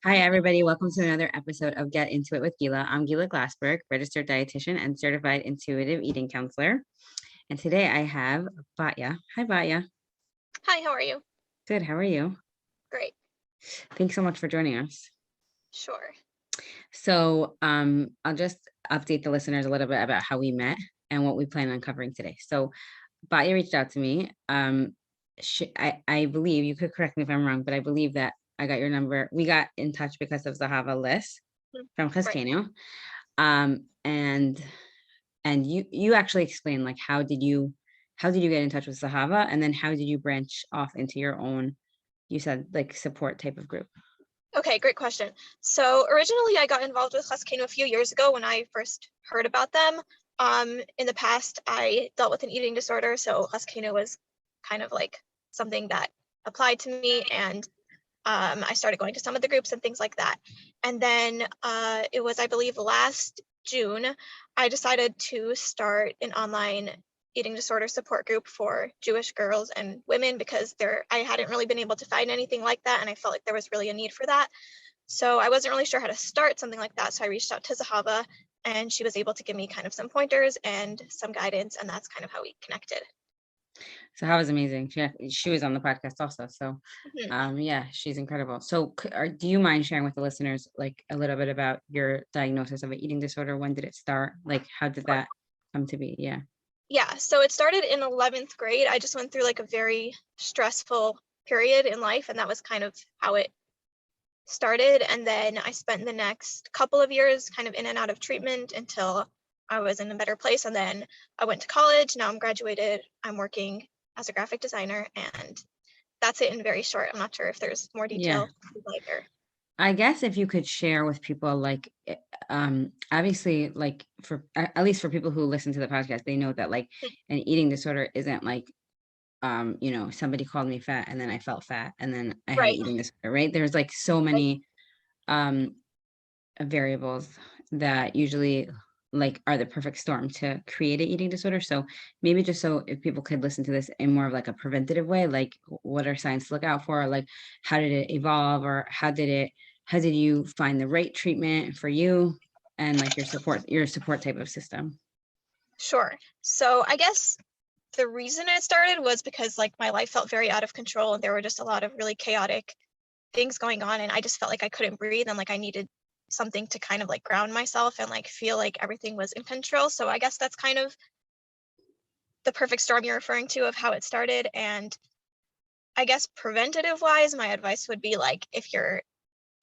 Hi, everybody. Welcome to another episode of Get Into It with Gila. I'm Gila Glassberg, registered dietitian and certified intuitive eating counselor. And today I have Batya. Hi, Batya. Hi, how are you? Good. How are you? Great. Thanks so much for joining us. Sure. So I'll just update the listeners a little bit about how we met and what we plan on covering today. So Batya reached out to me. I believe, you could correct me if I'm wrong, but I believe that I got your number. We got in touch because of Zahava Liss from Right. Cascano. And you actually explained, like, how did you get in touch with Zahava, and then how did you branch off into your own, you said, like, support type of group? Okay, great question. So originally I got involved with Cascano a few years ago when I first heard about them. In the past, I dealt with an eating disorder, so Cascano was kind of like something that applied to me, and I started going to some of the groups and things like that. And then it was, I believe, last June, I decided to start an online eating disorder support group for Jewish girls and women because I hadn't really been able to find anything like that, and I felt like there was really a need for that. So I wasn't really sure how to start something like that. So I reached out to Zahava, and she was able to give me kind of some pointers and some guidance, and that's kind of how we connected. Zahava is amazing. She was on the podcast also. So Mhm. yeah, she's incredible. So do you mind sharing with the listeners, like, a little bit about your diagnosis of an eating disorder? When did it start? Like, how did that come to be? Yeah. Yeah, so it started in 11th grade. I just went through like a very stressful period in life, and that was kind of how it started. And then I spent the next couple of years kind of in and out of treatment until I was in a better place. And then I went to college. Now I'm graduated. I'm working as a graphic designer, and that's it in very short. I'm not sure if there's more Yeah. detail you'd like or. I guess if you could share with people, like, obviously, like, for at least for people who listen to the podcast, they know that, like, an eating disorder isn't like, somebody called me fat and then I felt fat and then I had an Right. eating disorder, right? There's, like, so many um variables that usually, like, are the perfect storm to create an eating disorder. So maybe just so if people could listen to this in more of like a preventative way, like, what are signs to look out for? Like, how did it evolve, or how did you find the right treatment for you, and, like, your support type of system? Sure. So I guess the reason it started was because like my life felt very out of control, and there were just a lot of really chaotic things going on, and I just felt like I couldn't breathe, and like I needed something to kind of like ground myself and like feel like everything was in control. So I guess that's kind of the perfect storm you're referring to of how it started. And I guess preventative wise, my advice would be like if you're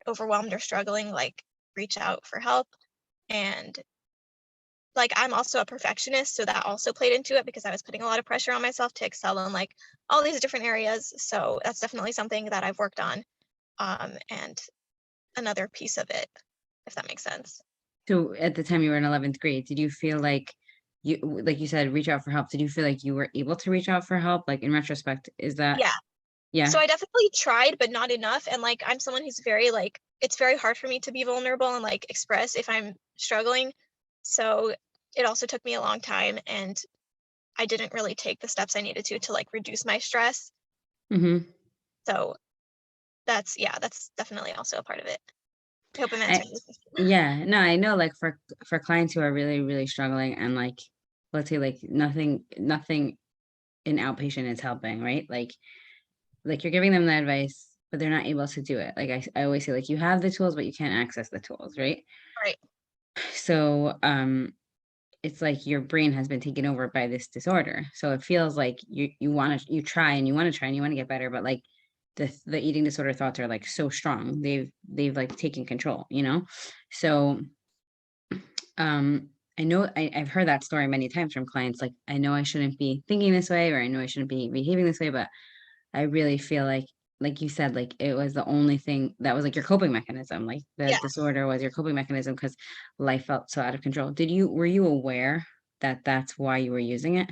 overwhelmed or struggling, like reach out for help. And like I'm also a perfectionist, so that also played into it because I was putting a lot of pressure on myself to excel in like all these different areas. So that's definitely something that I've worked on. And another piece of it, if that makes sense. So at the time you were in 11th grade, did you feel like, like you said, reach out for help? Did you feel like you were able to reach out for help? Like, in retrospect, is that, Yeah. So yeah. I definitely tried, but not enough. And like I'm someone who's very like it's very hard for me to be vulnerable and like express if I'm struggling. So it also took me a long time, and I didn't really take the steps I needed to like reduce my stress. Mm-hmm. So that's definitely also a part of it. I hope I'm I, answering your question. yeah, no, I know, like, for clients who are really, really struggling, and, like, let's say, like, nothing in outpatient is helping, right? Like, you're giving them the advice, but they're not able to do it. Like, I always say, like, you have the tools, but you can't access the tools, right? Right. So it's like your brain has been taken over by this disorder. So it feels like you try and you want to try and you want to get better, but, like, the eating disorder thoughts are, like, so strong. They've like taken control, you know? So um I know I've heard that story many times from clients. Like, I know I shouldn't be thinking this way, or I know I shouldn't be behaving this way, but I really feel like you said, like, it was the only thing that was, like, your coping mechanism. Like, the Yeah. disorder was your coping mechanism because life felt so out of control. Were you aware that that's why you were using it?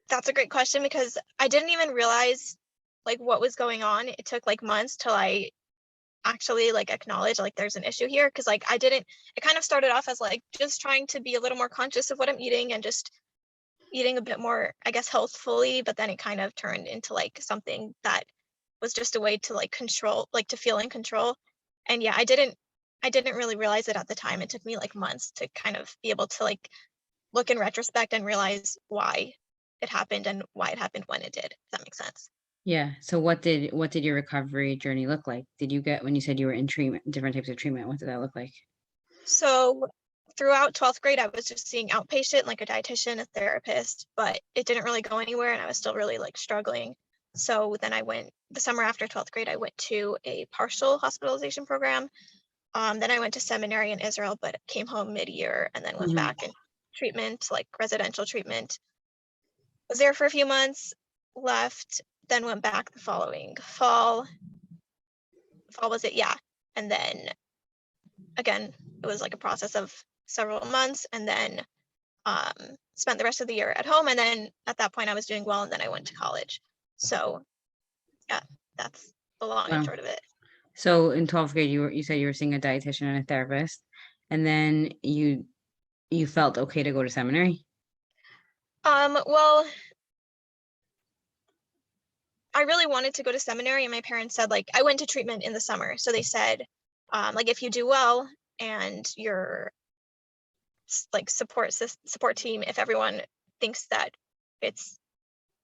That's a great question because I didn't even realize like what was going on. It took like months till I actually like acknowledge like there's an issue here, because like I didn't it kind of started off as like just trying to be a little more conscious of what I'm eating and just eating a bit more, I guess, healthfully, but then it kind of turned into like something that was just a way to like control, like to feel in control. And yeah, I didn't really realize it at the time. It took me like months to kind of be able to like look in retrospect and realize why it happened and why it happened when it did, if that makes sense. Yeah. So what did your recovery journey look like? Did you get when you said you were in treatment, different types of treatment, what did that look like? So throughout 12th grade, I was just seeing outpatient, like a dietitian, a therapist, but it didn't really go anywhere and I was still really like struggling. So then I went the summer after 12th grade, I went to a partial hospitalization program. Then I went to seminary in Israel, but came home mid-year and then went Mhm. back in treatment, like residential treatment. Was there for a few months, left, then went back the following fall. Fall was it? Yeah. And then again, it was like a process of several months and then um, spent the rest of the year at home. And then at that point I was doing well and then I went to college. So yeah, that's the long and Wow. short of it. So in 12th grade, you said you were seeing a dietitian and a therapist, and then you felt okay to go to seminary? Well, I really wanted to go to seminary and my parents said like, I went to treatment in the summer. So they said, like if you do well and your like support team, if everyone thinks that it's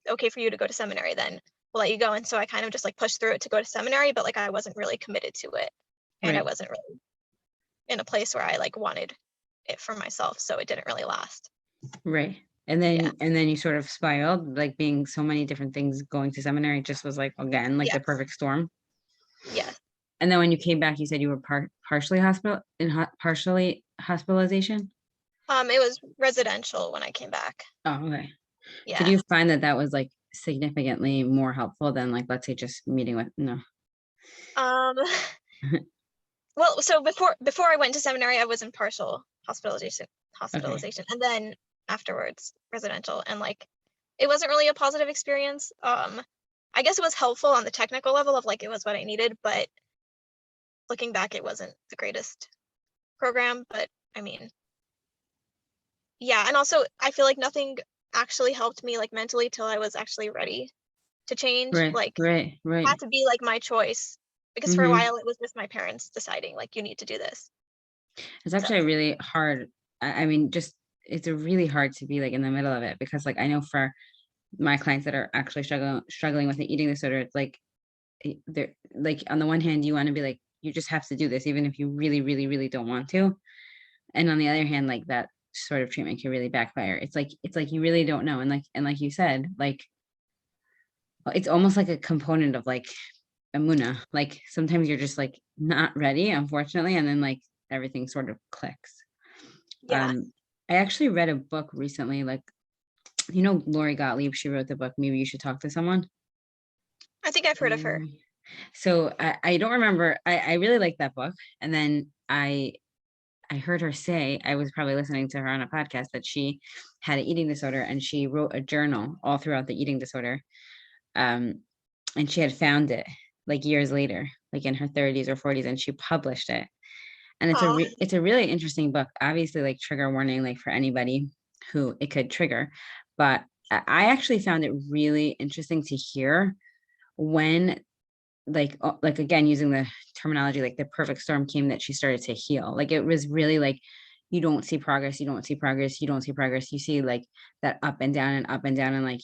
okay for you to go to seminary, then we'll let you go. And so I kind of just like pushed through it to go to seminary, but like I wasn't really committed to it. And I Right. wasn't really in a place where I like wanted it for myself. So it didn't really last. Right. Yeah. And then you sort of spiraled, like being so many different things going to seminary just was like again like the Yes. perfect storm. Yes. And then when you came back, you said you were partially hospitalization. It was residential when I came back. Oh, okay. Did Yeah. you find that that was like significantly more helpful than like let's say just meeting with no? Um, well, so before I went to seminary, I was in partial Okay. hospitalization, and then afterwards residential, and like it wasn't really a positive experience. I guess it was helpful on the technical level of like it was what I needed, but looking back, it wasn't the greatest program. But I mean, yeah, and also I feel like nothing actually helped me like mentally till I was actually ready to change. Right. Like Right. had Right. to be like my choice because for a Mm-hmm. while it was just my parents deciding like you need to do this. It's So actually a really hard. I mean, just it's a really hard to be like in the middle of it because like I know for my clients that are actually struggling with an eating disorder, it's like they're like on the one hand you want to be like you just have to do this even if you really really really don't want to, and on the other hand like that sort of treatment can really backfire. It's like you really don't know, and like you said like it's almost like a component of like amuna, like sometimes you're just like not ready unfortunately, and then like everything sort of clicks. yeah, um I actually read a book recently, like Lori Gottlieb, she wrote the book Maybe You Should Talk to Someone. I think I've heard of her. Mm. So I don't remember. I really liked that book. And then I heard her say, I was probably listening to her on a podcast, that she had an eating disorder and she wrote a journal all throughout the eating disorder. Um, and she had found it like years later, like in her 30s or 40s, and she published it. And Oh, it's a really interesting book. Obviously, like trigger warning, like for anybody who it could trigger. But I actually found it really interesting to hear when like again using the terminology like the perfect storm came, that she started to heal. Like it was really like you don't see progress, you don't see progress, you don't see progress, you see like that up and down and up and down, and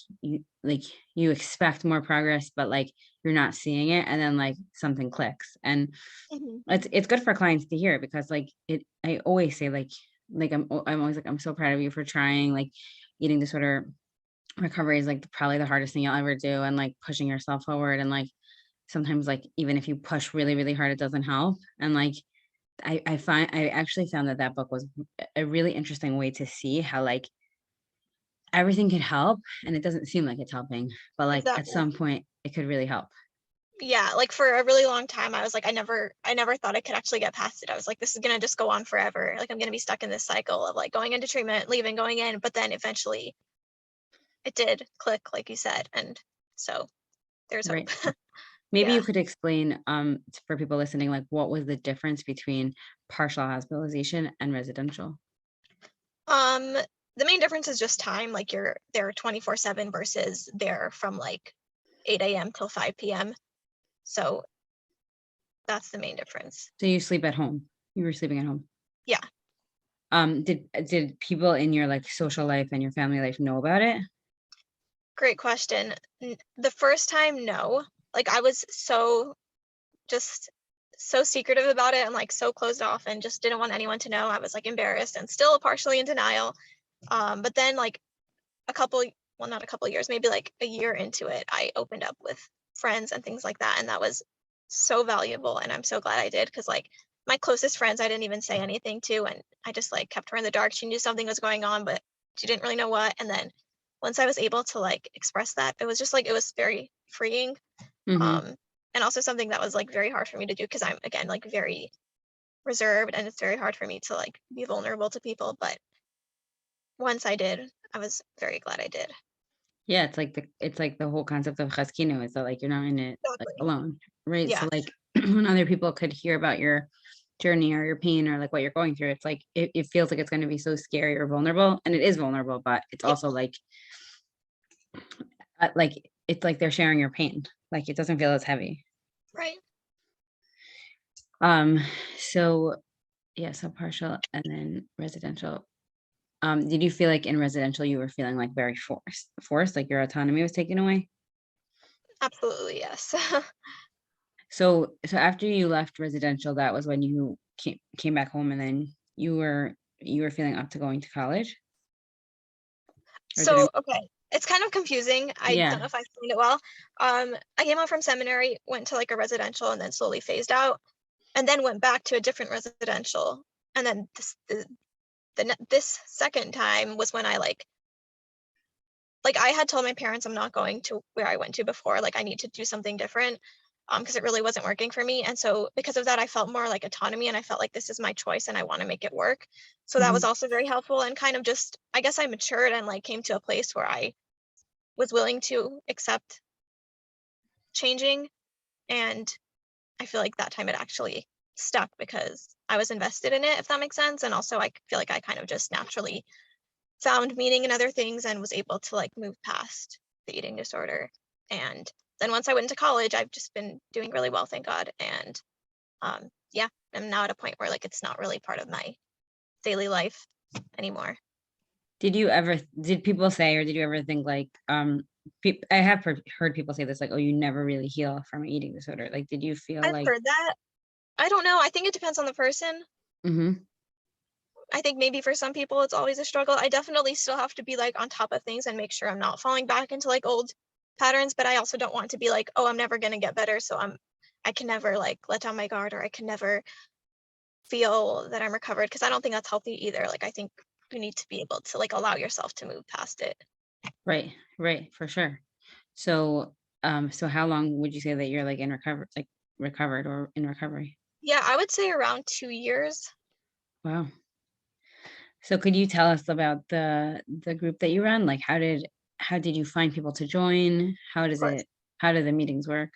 like you expect more progress but like you're not seeing it, and then like something clicks. And mhm. it's good for clients to hear, because like it I always say like I'm always like I'm so proud of you for trying. Like eating disorder recovery is like probably the hardest thing you'll ever do, and like pushing yourself forward, and like sometimes like even if you push really really hard it doesn't help. And like I actually found that that book was a really interesting way to see how like everything could help, and it doesn't seem like it's helping, but like at Exactly. some point it could really help. Yeah, like for a really long time, I was like, I never thought I could actually get past it. I was like, this is gonna just go on forever. Like I'm gonna be stuck in this cycle of like going into treatment, leaving, going in, but then eventually it did click, like you said, and so there's hope. Right. Maybe Yeah. you could explain for people listening like what was the difference between partial hospitalization and residential. Um, the main difference is just time. Like you're there 24/7 versus they're from like 8 a.m. till 5 p.m. So That's the main difference. So you sleep at home. You were sleeping at home. Yeah. Did people in your, like, social life and your family life know about it? Great question. The first time, no. Like, I was just so secretive about it and, like, so closed off and just didn't want anyone to know. I was, like, embarrassed and still partially in denial. But then, like, not a couple years, maybe, like, a year into it, I opened up with friends and things like that, and that was so valuable, and I'm so glad I did, because like, my closest friends, I didn't even say anything to, and I just, like, kept her in the dark. She knew something was going on, but she didn't really know what, and then once I was able to, like, express that, it was just, like, it was very freeing, Mhm. um, and also something that was, like, very hard for me to do because 'cause I'm, again, like, very reserved, and it's very hard for me to, like, be vulnerable to people, but once I did, I was very glad I did. Yeah, it's like the whole concept of chazkinu is that, like, you're not in it, like, Exactly. alone, right? So, Yeah. like, when other people could hear about your journey or your pain or, like, what you're going through, it's like it feels like it's gonna be so scary or vulnerable, and it is vulnerable, but it's Yeah. also like, it's like they're sharing your pain. Like, it doesn't feel as heavy. Right. Um, so yeah, so partial and then residential. Did you feel like in residential you were feeling, like, very forced, like your autonomy was taken away? Absolutely, yes. So after you left residential, that was when you came back home, and then you were feeling up to going to college? Or did I So, okay, it's kind of confusing. I don't Yeah. know if I explained it well. I came home from seminary, went to like a residential, and then slowly phased out, and then went back to a different residential. And then this second time was when I like I had told my parents I'm not going to where I went to before. Like I need to do something different, because it really wasn't working for me. And so because of that, I felt more like autonomy, and I felt like this is my choice, and I want to make it work. So that was Mhm. also very helpful, and kind of just I guess I matured and like came to a place where I was willing to accept changing, and I feel like that time it actually stuck because I was invested in it, if that makes sense. And also I feel like I kind of just naturally found meaning in other things and was able to like move past the eating disorder. And then once I went into college, I've just been doing really well, thank God. And yeah, I'm now at a point where like it's not really part of my daily life anymore. Did people say, or did you ever think, like, I have heard people say this, like, "Oh, you never really heal from an eating disorder." Like, did you feel I've like heard that. I don't know. I think it depends on the person. Mhm. I think maybe for some people it's always a struggle. I definitely still have to be like on top of things and make sure I'm not falling back into like old patterns, but I also don't want to be like, oh, I'm never gonna get better. So I can never like let down my guard, or I can never feel that I'm recovered, because I don't think that's healthy either. Like I think you need to be able to like allow yourself to move past it. Right, right, for sure. So, so how long would you say that you're, like, recovered or in recovery? Yeah, I would say around 2 years. Wow. So could you tell us about the group that you run? Like, how did you find people to join? Of course. How do the meetings work?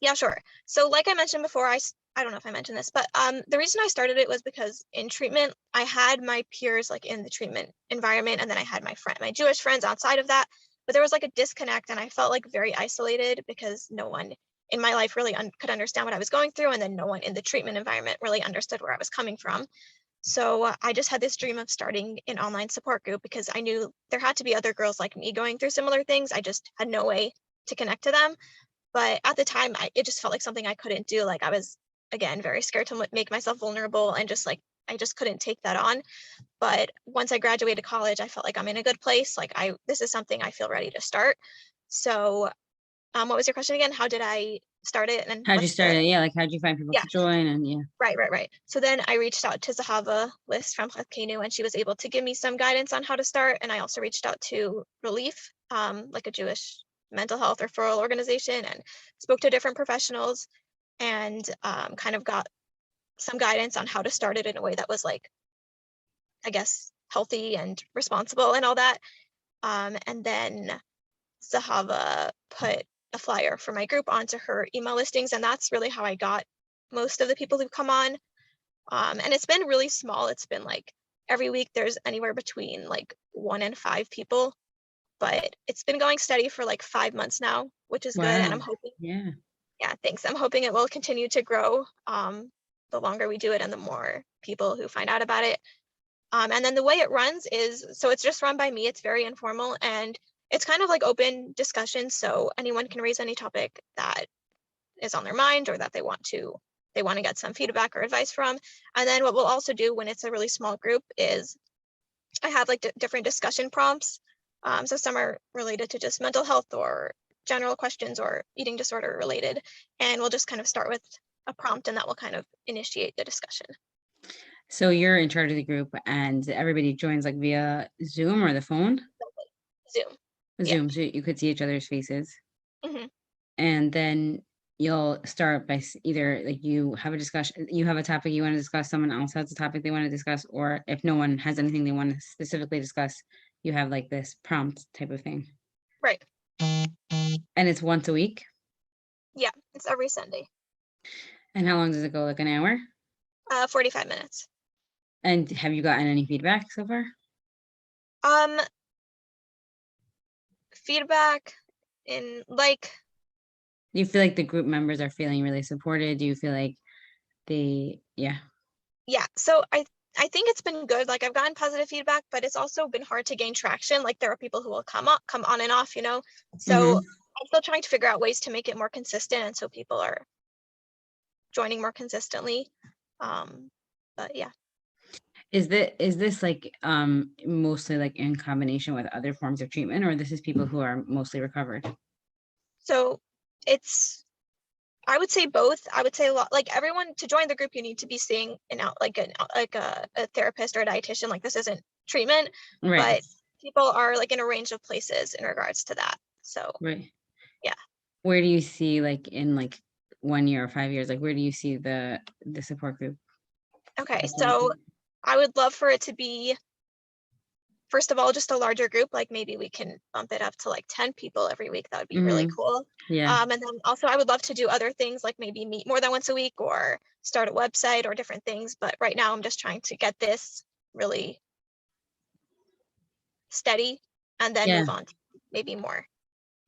Yeah, sure. So like I mentioned before, I don't know if I mentioned this, but the reason I started it was because in treatment, I had my peers like in the treatment environment, and then I had my Jewish friends outside of that. But there was like a disconnect, and I felt like very isolated because no one in my life really could understand what I was going through, and then no one in the treatment environment really understood where I was coming from. So I just had this dream of starting an online support group because I knew there had to be other girls like me going through similar things. I just had no way to connect to them. But at the time, it just felt like something I couldn't do. Like I was, again, very scared to make myself vulnerable, and just like I just couldn't take that on. But once I graduated college, I felt like I'm in a good place. Like this is something I feel ready to start. So, what was your question again? How did I start it? And How'd you what's start the it? Yeah, like, how'd you find people yeah? to join? And yeah. Right, right, right. So then I reached out to Zahava List from Kenu, and she was able to give me some guidance on how to start. And I also reached out to Relief, like a Jewish mental health referral organization, and spoke to different professionals, and kind of got some guidance on how to start it in a way that was like, I guess, healthy and responsible and all that. And then Zahava put a flyer for my group onto her email listings, and that's really how I got most of the people who come on. And it's been really small. It's been like every week there's anywhere between like 1 and 5 people, but it's been going steady for like 5 months now, which is good. And I'm Wow. hoping, Yeah. Yeah, thanks. I'm hoping it will continue to grow the longer we do it and the more people who find out about it. And then the way it runs is, so it's just run by me. It's very informal and it's kind of like open discussion. So anyone can raise any topic that is on their mind or that they want to get some feedback or advice from. And then what we'll also do when it's a really small group is I have like different discussion prompts. So some are related to just mental health or general questions or eating disorder related. And we'll just kind of start with a prompt and that will kind of initiate the discussion. So you're in charge of the group and everybody joins like via Zoom or the phone? Zoom. Yeah. Zoom, so you could see each other's faces. Hmm. And then you'll start by either like you have a discussion, you have a topic you want to discuss, someone else has a topic they want to discuss, or if no one has anything they want to specifically discuss, you have like this prompt type of thing. Right. And it's once a week? Yeah, it's every Sunday. And how long does it go? Like an hour? 45 minutes. And have you gotten any feedback so far? Feedback in like, Do you feel like the group members are feeling really supported? Do you feel like yeah. so I think it's been good. Like I've gotten positive feedback, but it's also been hard to gain traction. Like there are people who will come on and off, you know? So I'm still trying to figure out ways to make it more consistent. And so people are joining more consistently. But yeah. Is this like mostly like in combination with other forms of treatment, or this is people who are mostly recovered? So I would say both. I would say a lot, like everyone to join the group, you need to be seeing a therapist or a dietitian. Like this isn't treatment, Right. but people are like in a range of places in regards to that. So Right. yeah. Where do you see like in like 1 year or 5 years, like where do you see the support group? Okay, so I would love for it to be, first of all, just a larger group. Like maybe we can bump it up to like 10 people every week. That would be really cool. Yeah. And then also I would love to do other things like maybe meet more than once a week or start a website or different things. But right now I'm just trying to get this really steady and then Yeah. move on to maybe more.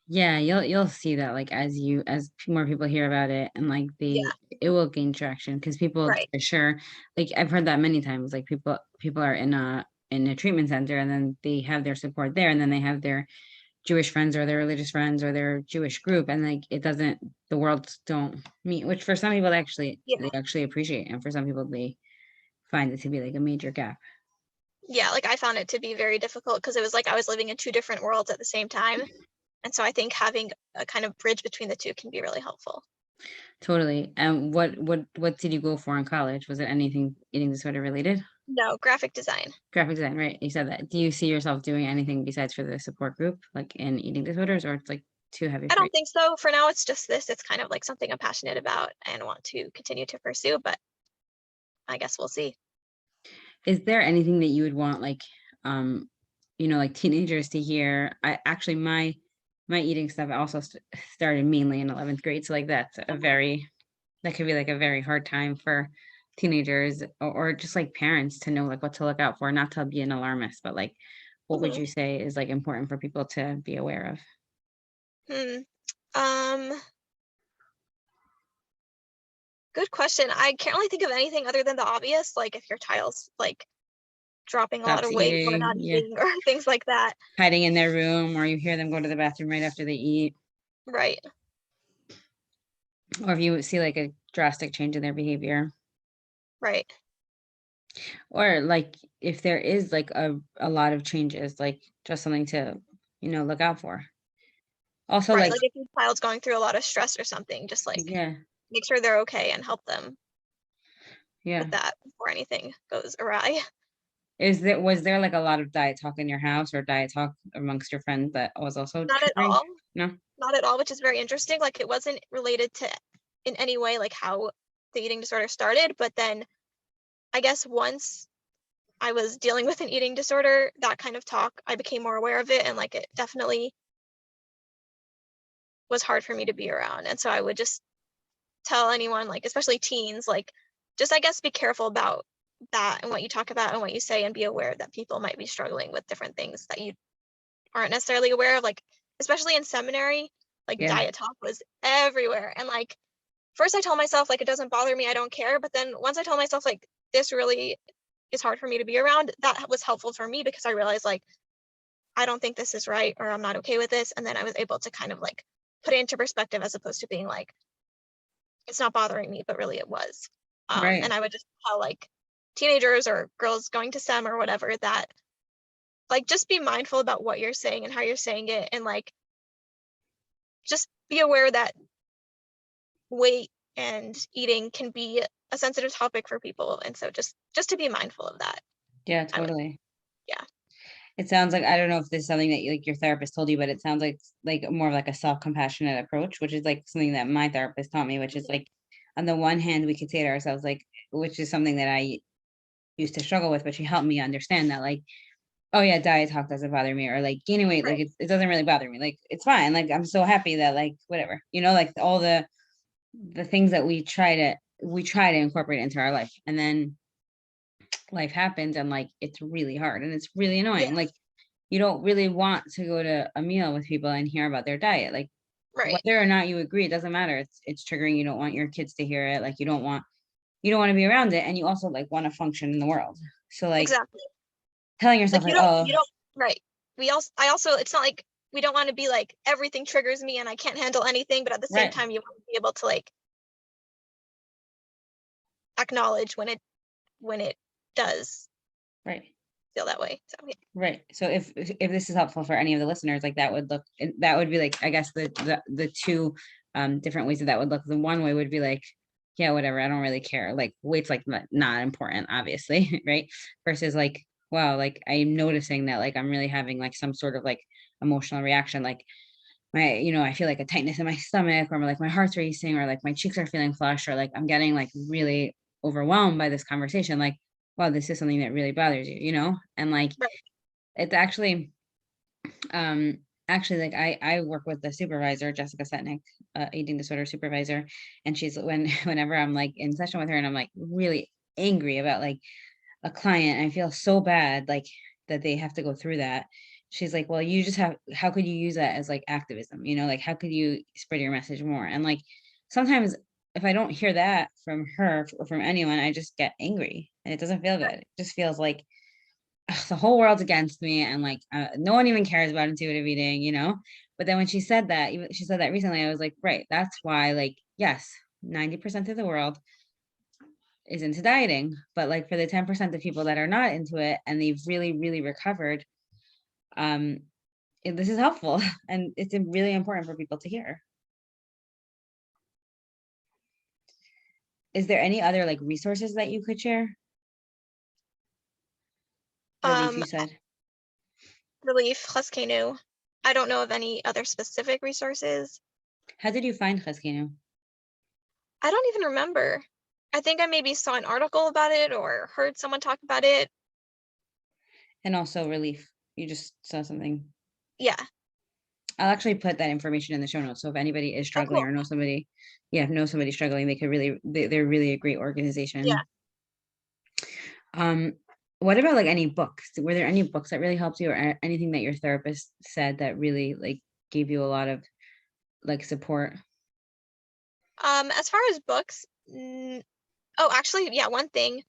Yeah, you'll see that like as more people hear about it and like it will gain traction because people Right. for sure, like I've heard that many times, like people are in a treatment center and then they have their support there and then they have their Jewish friends or their religious friends or their Jewish group and like the worlds don't meet, which for some people they actually appreciate, and for some people they find it to be like a major gap. Yeah, like I found it to be very difficult because it was like I was living in two different worlds at the same time. And so I think having a kind of bridge between the two can be really helpful. Totally. And what did you go for in college? Was it anything eating disorder related? No, graphic design. Graphic design, right? You said that. Do you see yourself doing anything besides for the support group, like in eating disorders, or it's like too heavy I for you? don't think so. For now, it's just this. It's kind of like something I'm passionate about and want to continue to pursue, but I guess we'll see. Is there anything that you would want, like, like teenagers to hear? I actually, my eating stuff also started mainly in 11th grade, so like that could be like a very hard time for teenagers or just like parents to know like what to look out for, not to be an alarmist, but like, what would you say is like important for people to be aware of? Good question. I can't really think of anything other than the obvious, like if your child's like dropping a lot Stops of weight or eating, not yeah, eating or things like that. hiding in their room, or you hear them go to the bathroom right after they eat, Right. or if you see like a drastic change in their behavior, Right. or like if there is like a lot of changes, like just something to look out for. Also, Right. like, Like if your child's going through a lot of stress or something, just like yeah, make sure they're okay and help them yeah. with that before anything goes awry. Was there like a lot of diet talk in your house or diet talk amongst your friends that was also Not at triggering? all. No? Not at all, which is very interesting. Like it wasn't related to in any way like how the eating disorder started, but then I guess once I was dealing with an eating disorder, that kind of talk, I became more aware of it and like it definitely was hard for me to be around. And so I would just tell anyone, like especially teens, like just I guess be careful about that and what you talk about and what you say and be aware that people might be struggling with different things that you aren't necessarily aware of, like especially in seminary, like Yeah. diet talk was everywhere and like first I told myself like, it doesn't bother me, I don't care. But then once I told myself like, this really is hard for me to be around, that was helpful for me because I realized like, I don't think this is right, or I'm not okay with this. And then I was able to kind of like put it into perspective as opposed to being like, it's not bothering me, but really it was. Right. And I would just tell like teenagers or girls going to STEM or whatever that like, just be mindful about what you're saying and how you're saying it. And like, just be aware that weight and eating can be a sensitive topic for people. And so just to be mindful of that. Yeah, I would, totally. yeah. It sounds like, I don't know if this is something that like your therapist told you, but it sounds like more of like a self-compassionate approach, which is like something that my therapist taught me, which is like, on the one hand, we could say to ourselves, like, which is something that I used to struggle with, but she helped me understand that, like, oh yeah, diet talk doesn't bother me, or like gaining weight, like Right. it doesn't really bother me. Like it's fine. Like I'm so happy that like whatever, like all the things that we try to incorporate into our life. And then life happens and like it's really hard and it's really Yeah. annoying. Like you don't really want to go to a meal with people and hear about their diet. Like Right. whether or not you agree, it doesn't matter. It's triggering. You don't want your kids to hear it. Like you don't want to be around it. And you also like want to function in the world. So like Exactly. telling yourself Like like, oh, you don't, right. I also, it's not like we don't want to be like, everything triggers me and I can't handle anything. But at the same right, time, you want to be able to like acknowledge when it does right. feel that way. So yeah. Right. So if this is helpful for any of the listeners, like that would be like, I guess the two different ways that would look. The one way would be like, yeah, whatever, I don't really care. Like weight's like not important, obviously, right? Versus like, wow, like I'm noticing that like I'm really having like some sort of like emotional reaction, like I feel like a tightness in my stomach, or like my heart's racing, or like my cheeks are feeling flushed, or like I'm getting like really overwhelmed by this conversation. Like, wow, this is something that really bothers you, and like Right. it's um actually like I work with the supervisor, Jessica Setnick, eating disorder supervisor, and she's whenever I'm like in session with her and I'm like really angry about like a client, I feel so bad like that they have to go through that. She's like, well, you just have how could you use that as like activism, like how could you spread your message more? And like sometimes if I don't hear that from her or from anyone, I just get angry and it doesn't feel good. Right. It just feels like ugh, the whole world's against me, and like no one even cares about intuitive eating. But then when she said that, even she said that recently, I was like, right, that's why, like, yes, 90% of the world is into dieting, but like for the 10% of people that are not into it and they've really really recovered, um this is helpful and it's really important for people to hear. Is there any other like resources that you could share? Relief, Um, you said. Relief, Huskenu. I don't know of any other specific resources. How did you find Cheskinu? I don't even remember. I think I maybe saw an article about it or heard someone talk about it. And also relief, you just saw something. Yeah. I'll actually put that information in the show notes. So if anybody is Oh, struggling cool. or know somebody struggling, they're really a great Yeah. organization. Um, what about like any books? Were there any books that really helped you, or anything that your therapist said that really like gave you a lot of like support? As far as books, oh, actually, yeah, one thing.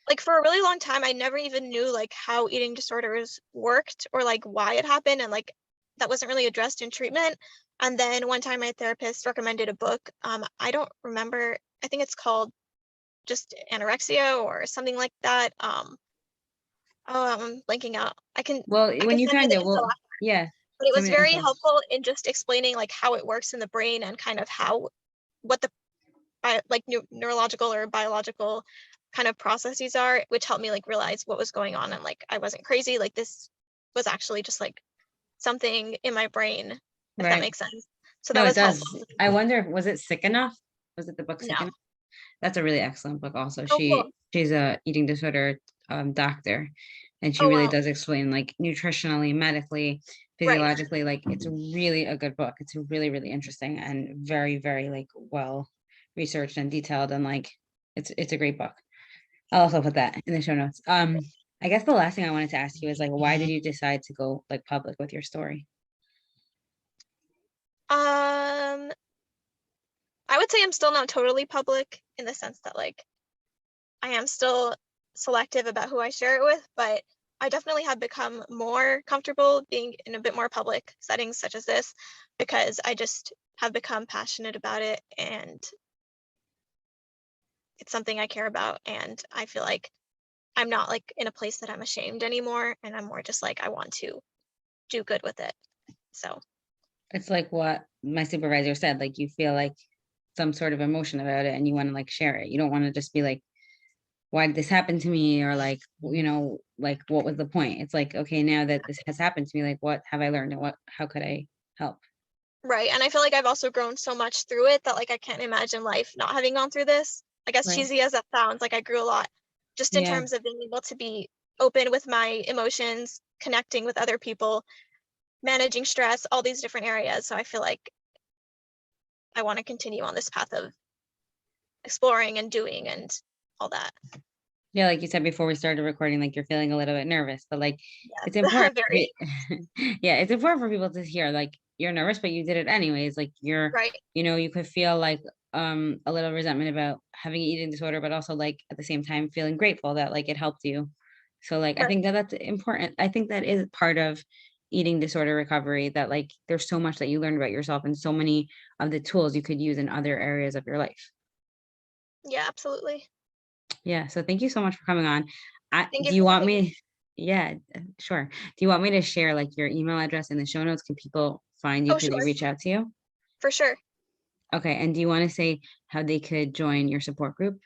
Like for a really long time, I never even knew like how eating disorders worked or like why it happened, and like that wasn't really addressed in treatment. And then one time, my therapist recommended a book. I don't remember. I think it's called just anorexia or something like that. I'm blanking out. Well, I can when you send you find the it, info, well, yeah, but it send was me the very info. helpful in just explaining like how it works in the brain and kind of what the like neurological or biological kind of processes are, which helped me like realize what was going on and like I wasn't crazy. Like this was actually just like something in my brain, if that Right. makes sense. So that No, it was helpful. does. I wonder, was it Sick Enough? Was it the book Sick No. Enough? That's a really excellent book also. Oh, cool. She's a eating disorder doctor, and she Oh, really wow. does explain like nutritionally, medically, Right. physiologically, like it's really a good book. It's really really interesting and very very like well researched and detailed, and like it's a great book. I'll also put that in the show notes. I guess the last thing I wanted to ask you is like, why did you decide to go like public with your story? Um, I would say I'm still not totally public in the sense that like I am still selective about who I share it with, but I definitely have become more comfortable being in a bit more public settings such as this because I just have become passionate about it and it's something I care about and I feel like I'm not like in a place that I'm ashamed anymore and I'm more just like I want to do good with it. So, It's like what my supervisor said, like you feel like some sort of emotion about it and you want to like share it. You don't want to just be like, why did this happen to me? Or like, like what was the point? It's like, okay, now that this has happened to me, like what have I learned and how could I help? right. And I feel like I've also grown so much through it that like I can't imagine life not having gone through this. Like as Right. cheesy as that sounds, like I grew a lot just in Yeah. terms of being able to be open with my emotions, connecting with other people, managing stress, all these different areas. So I feel like I want to continue on this path of exploring and doing and all that. Yeah, like you said before we started recording, like you're feeling a little bit nervous, but like it's Yes, important. very Yeah, it's important for people to hear like you're nervous, but you did it anyways. Like right. you could feel like a little resentment about having an eating disorder, but also like at the same time feeling grateful that like it helped you. So like I Right. think that that's important. I think that is part of eating disorder recovery, that like there's so much that you learned about yourself and so many of the tools you could use in other areas of your life. Yeah, absolutely. Yeah, so thank you so much for coming on. Thank you Do for you want having me. me Yeah, sure. Do you want me to share, like, your email address in the show notes? Can people find you? Oh, Could they sure. reach out to you? For sure. Okay, and do you wanna say how they could join your support group?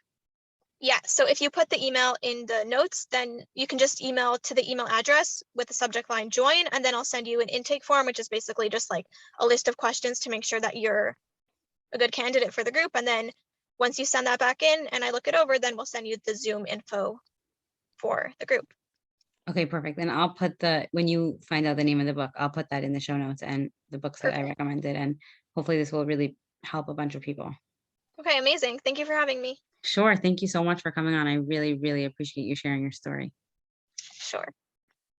Yeah. So if you put the email in the notes, then you can just email to the email address with the subject line join, and then I'll send you an intake form, which is basically just like a list of questions to make sure that you're a good candidate for the group. And then once you send that back in and I look it over, then we'll send you the Zoom info for the group. Okay, perfect. Then I'll put when you find out the name of the book, I'll put that in the show notes and the books that I Perfect. recommended, and hopefully this will really help a bunch of people. Okay, amazing. Thank you for having me. Sure, thank you so much for coming on. I really, really appreciate you sharing your story. Sure.